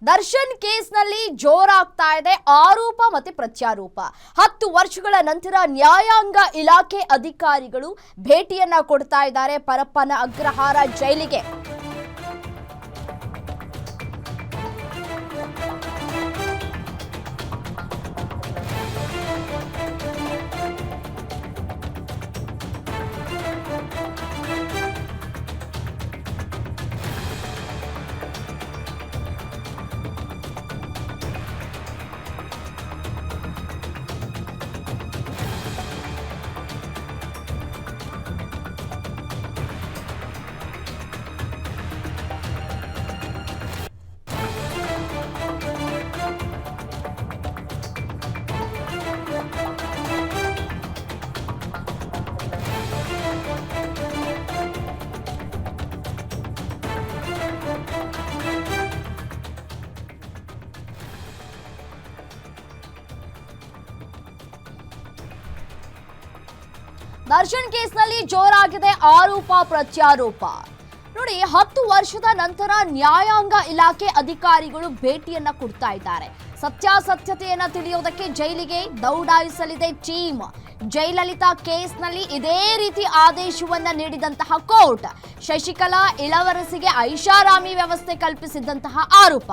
ದರ್ಶನ್ ಕೇಸ್ನಲ್ಲಿ ಜೋರಾಗ್ತಾ ಇದೆ ಆರೋಪ ಮತ್ತೆ ಪ್ರತ್ಯಾರೋಪ. 10 ವರ್ಷಗಳ ನಂತರ ನ್ಯಾಯಾಂಗ ಇಲಾಖೆ ಅಧಿಕಾರಿಗಳು ಭೇಟಿಯನ್ನ ಕೊಡ್ತಾ ಇದ್ದಾರೆ ಪರಪ್ಪನ ಅಗ್ರಹಾರ ಜೈಲಿಗೆ. ದರ್ಶನ್ ಕೇಸ್ನಲ್ಲಿ ಜೋರಾಗಿದೆ ಆರೋಪ ಪ್ರತ್ಯಾರೋಪ. ನೋಡಿ, 10 ವರ್ಷದ ನಂತರ ನ್ಯಾಯಾಂಗ ಇಲಾಖೆ ಅಧಿಕಾರಿಗಳು ಭೇಟಿಯನ್ನ ಕೊಡ್ತಾ ಇದ್ದಾರೆ. ಸತ್ಯಾಸತ್ಯತೆಯನ್ನ ತಿಳಿಯೋದಕ್ಕೆ ಜೈಲಿಗೆ ದೌಡಾಯಿಸಲಿದೆ ಟೀಮ್. ಜಯಲಲಿತಾ ಕೇಸ್ನಲ್ಲಿ ಇದೇ ರೀತಿ ಆದೇಶವನ್ನ ನೀಡಿದಂತಹ ಕೋರ್ಟ್ ಶಶಿಕಲಾ ಇಳವರಸಿಗೆ ಐಷಾರಾಮಿ ವ್ಯವಸ್ಥೆ ಕಲ್ಪಿಸಿದಂತಹ ಆರೋಪ.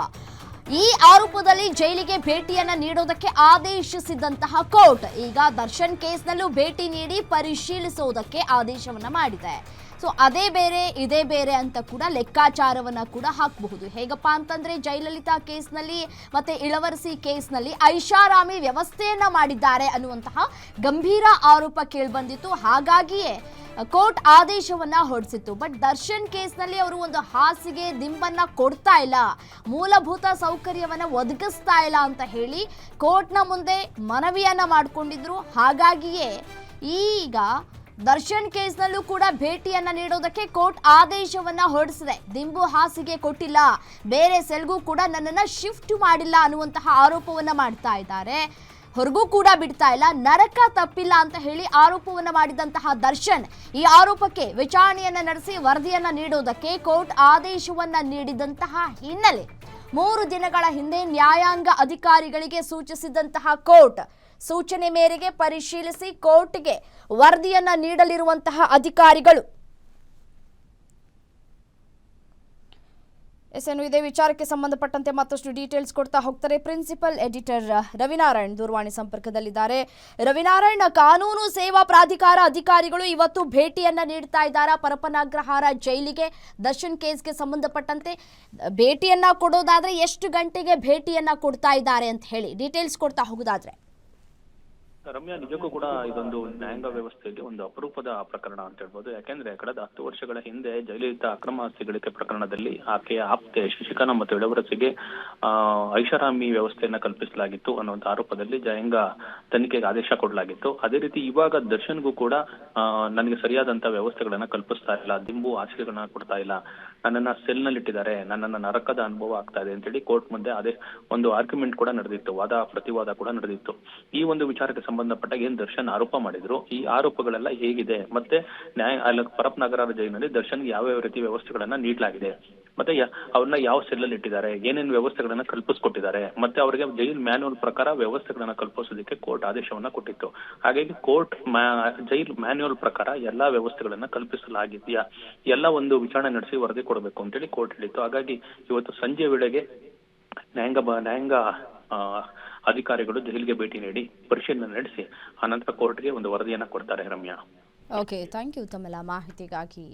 ಈ ಆರೋಪದಲ್ಲಿ ಜೈಲಿಗೆ ಭೇಟಿಯನ್ನ ನೀಡೋದಕ್ಕೆ ಆದೇಶಿಸಿದಂತಹ ಕೋರ್ಟ್ ಈಗ ದರ್ಶನ್ ಕೇಸ್ನಲ್ಲೂ ಭೇಟಿ ನೀಡಿ ಪರಿಶೀಲಿಸುವುದಕ್ಕೆ ಆದೇಶವನ್ನ ಮಾಡಿದೆ. ಸೊ ಅದೇ ಬೇರೆ ಇದೇ ಬೇರೆ ಅಂತ ಕೂಡ ಲೆಕ್ಕಾಚಾರವನ್ನ ಕೂಡ ಹಾಕಬಹುದು. ಹೇಗಪ್ಪ ಅಂತಂದ್ರೆ ಜಯಲಲಿತಾ ಕೇಸ್ನಲ್ಲಿ ಮತ್ತೆ ಇಳವರಸಿ ಕೇಸ್ನಲ್ಲಿ ಐಷಾರಾಮಿ ವ್ಯವಸ್ಥೆಯನ್ನ ಮಾಡಿದ್ದಾರೆ ಅನ್ನುವಂತಹ ಗಂಭೀರ ಆರೋಪ ಕೇಳಿಬಂದಿತ್ತು. ಹಾಗಾಗಿಯೇ ಕೋರ್ಟ್ ಆದೇಶವನ್ನ ಹೊರಡಿಸಿತ್ತು. ಬಟ್ ದರ್ಶನ್ ಕೇಸ್ನಲ್ಲಿ ಅವರು ಒಂದು ಹಾಸಿಗೆ ದಿಂಬನ್ನ ಕೊಡ್ತಾ ಇಲ್ಲ, ಮೂಲಭೂತ ಸೌಕರ್ಯವನ್ನ ಒದಗಿಸ್ತಾ ಇಲ್ಲ ಅಂತ ಹೇಳಿ ಕೋರ್ಟ್ನ ಮುಂದೆ ಮನವಿಯನ್ನ ಮಾಡಿಕೊಂಡಿದ್ರು. ಹಾಗಾಗಿಯೇ ಈಗ ದರ್ಶನ್ ಕೇಸ್ನಲ್ಲೂ ಕೂಡ ಭೇಟಿಯನ್ನ ನೀಡೋದಕ್ಕೆ ಕೋರ್ಟ್ ಆದೇಶವನ್ನ ಹೊರಡಿಸಿದೆ. ದಿಂಬು ಹಾಸಿಗೆ ಕೊಟ್ಟಿಲ್ಲ, ಬೇರೆ ಸೆಲ್ಗೂ ಕೂಡ ನನ್ನನ್ನು ಶಿಫ್ಟ್ ಮಾಡಿಲ್ಲ ಅನ್ನುವಂತಹ ಆರೋಪವನ್ನ ಮಾಡ್ತಾ ಇದ್ದಾರೆ. ಹೊರಗೂ ಕೂಡ ಬಿಡ್ತಾ ಇಲ್ಲ, ನರಕ ತಪ್ಪಿಲ್ಲ ಅಂತ ಹೇಳಿ ಆರೋಪವನ್ನ ಮಾಡಿದಂತಹ ದರ್ಶನ್ ಈ ಆರೋಪಕ್ಕೆ ವಿಚಾರಣೆಯನ್ನ ನಡೆಸಿ ವರದಿಯನ್ನ ನೀಡೋದಕ್ಕೆ ಕೋರ್ಟ್ ಆದೇಶವನ್ನ ನೀಡಿದಂತಹ ಹಿನ್ನೆಲೆ 3 ದಿನಗಳ ಹಿಂದೆ ನ್ಯಾಯಾಂಗ ಅಧಿಕಾರಿಗಳಿಗೆ ಸೂಚಿಸಿದಂತಹ ಕೋರ್ಟ್ ಸೂಚನೆ ಮೇರೆಗೆ ಪರಿಶೀಲಿಸಿ ಕೋರ್ಟ್ಗೆ ವರದಿಯನ್ನ ನೀಡಲಿರುವಂತಹ ಅಧಿಕಾರಿಗಳು ಇದೇ ವಿಚಾರಕ್ಕೆ ಸಂಬಂಧಪಟ್ಟಂತೆ ಮತ್ತಷ್ಟು ಡೀಟೇಲ್ಸ್ ಕೊಡ್ತಾ ಹೋಗ್ತಾರೆ ಪ್ರಿನ್ಸಿಪಲ್ ಎಡಿಟರ್ ರವಿನಾರಾಯಣ್ ದೂರವಾಣಿ ಸಂಪರ್ಕದಲ್ಲಿದ್ದಾರೆ. ರವಿನಾರಾಯಣ್, ಕಾನೂನು ಸೇವಾ ಪ್ರಾಧಿಕಾರ ಅಧಿಕಾರಿಗಳು ಇವತ್ತು ಭೇಟಿಯನ್ನ ನೀಡ್ತಾ ಇದ್ದಾರೆ ಪರಪ್ಪನ ಅಗ್ರಹಾರ ಜೈಲಿಗೆ. ದರ್ಶನ್ ಕೇಸ್ಗೆ ಸಂಬಂಧಪಟ್ಟಂತೆ ಭೇಟಿಯನ್ನ ಕೊಡೋದಾದ್ರೆ ಎಷ್ಟು ಗಂಟೆಗೆ ಭೇಟಿಯನ್ನ ಕೊಡ್ತಾ ಇದ್ದಾರೆ ಅಂತ ಹೇಳಿ ಡೀಟೇಲ್ಸ್ ಕೊಡ್ತಾ ಹೋಗೋದಾದ್ರೆ. ರಮ್ಯಾ, ನಿಜಕ್ಕೂ ಕೂಡ ಇದೊಂದು ನ್ಯಾಯಾಂಗ ವ್ಯವಸ್ಥೆಯಲ್ಲಿ ಒಂದು ಅಪರೂಪದ ಪ್ರಕರಣ ಅಂತ ಹೇಳ್ಬೋದು. ಯಾಕೆಂದ್ರೆ ಕಳೆದ 10 ವರ್ಷಗಳ ಹಿಂದೆ ಜಯಲಲಿತಾ ಅಕ್ರಮ ಆಸ್ತಿ ಗಳಿಕೆ ಪ್ರಕರಣದಲ್ಲಿ ಆಕೆಯ ಆಪ್ತೆ ಶಶಿಕಲಾ ಮತ್ತು ಇಳವರಸಿಗೆ ಐಷಾರಾಮಿ ವ್ಯವಸ್ಥೆಯನ್ನ ಕಲ್ಪಿಸಲಾಗಿತ್ತು ಅನ್ನುವಂಥ ಆರೋಪದಲ್ಲಿ ನ್ಯಾಯಾಂಗ ತನಿಖೆಗೆ ಆದೇಶ ಕೊಡಲಾಗಿತ್ತು. ಅದೇ ರೀತಿ ಇವಾಗ ದರ್ಶನ್ಗೂ ಕೂಡ ನನಗೆ ಸರಿಯಾದಂತ ವ್ಯವಸ್ಥೆಗಳನ್ನ ಕಲ್ಪಿಸ್ತಾ ಇಲ್ಲ, ದಿಂಬು ಹಾಸಿಗೆಗಳನ್ನ ಕೊಡ್ತಾ ಇಲ್ಲ, ನನ್ನನ್ನ ಸೆಲ್ ನಲ್ಲಿ ಇಟ್ಟಿದ್ದಾರೆ, ನನ್ನನ್ನ ನರಕದ ಅನುಭವ ಆಗ್ತಾ ಇದೆ ಅಂತ ಹೇಳಿ ಕೋರ್ಟ್ ಮುಂದೆ ಅದೇ ಒಂದು ಆರ್ಗ್ಯುಮೆಂಟ್ ಕೂಡ ನಡೆದಿತ್ತು, ವಾದ ಪ್ರತಿವಾದ ಕೂಡ ನಡೆದಿತ್ತು. ಈ ಒಂದು ವಿಚಾರಕ್ಕೆ ಸಂಬಂಧಪಟ್ಟ ಏನ್ ದರ್ಶನ್ ಆರೋಪ ಮಾಡಿದ್ರು, ಈ ಆರೋಪಗಳೆಲ್ಲ ಹೇಗಿದೆ, ಮತ್ತೆ ಪರಪ್ಪನ ಅಗ್ರಹಾರ ಜೈಲಿನಲ್ಲಿ ದರ್ಶನ್ಗೆ ಯಾವ ರೀತಿ ವ್ಯವಸ್ಥೆಗಳನ್ನ ನೀಡಲಾಗಿದೆ, ಮತ್ತೆ ಅವ್ರನ್ನ ಯಾವ ಸೆಲ್ಲಲ್ಲಿ ಇಟ್ಟಿದ್ದಾರೆ, ಏನೇನು ವ್ಯವಸ್ಥೆಗಳನ್ನ ಕಲ್ಪಿಸ್ಕೊಟ್ಟಿದ್ದಾರೆ, ಮತ್ತೆ ಅವರಿಗೆ ಜೈಲ್ ಮ್ಯಾನ್ಯುವಲ್ ಪ್ರಕಾರ ವ್ಯವಸ್ಥೆಗಳನ್ನ ಕಲ್ಪಿಸೋದಕ್ಕೆ ಕೋರ್ಟ್ ಆದೇಶವನ್ನ ಕೊಟ್ಟಿತ್ತು. ಹಾಗಾಗಿ ಕೋರ್ಟ್ ಜೈಲ್ ಮ್ಯಾನ್ಯುವಲ್ ಪ್ರಕಾರ ಎಲ್ಲಾ ವ್ಯವಸ್ಥೆಗಳನ್ನ ಕಲ್ಪಿಸಲಾಗಿದೆಯಾ, ಎಲ್ಲ ಒಂದು ವಿಚಾರಣೆ ನಡೆಸಿ ವರದಿ ಕೊಡಬೇಕು ಅಂತೇಳಿ ಕೋರ್ಟ್ ಹೇಳಿತ್ತು. ಹಾಗಾಗಿ ಇವತ್ತು ಸಂಜೆ ವೇಳೆಗೆ ನ್ಯಾಯಾಂಗ ಅಧಿಕಾರಿಗಳು ಜೈಲಿಗೆ ಭೇಟಿ ನೀಡಿ ಪರಿಶೀಲನೆ ನಡೆಸಿ ಆನಂತರ ಕೋರ್ಟ್ಗೆ ಒಂದು ವರದಿಯನ್ನ ಕೊಡ್ತಾರೆ. ರಮ್ಯಾ, ಓಕೆ, ಥ್ಯಾಂಕ್ ಯು ತಮ್ಮೆಲ್ಲ ಮಾಹಿತಿಗಾಗಿ.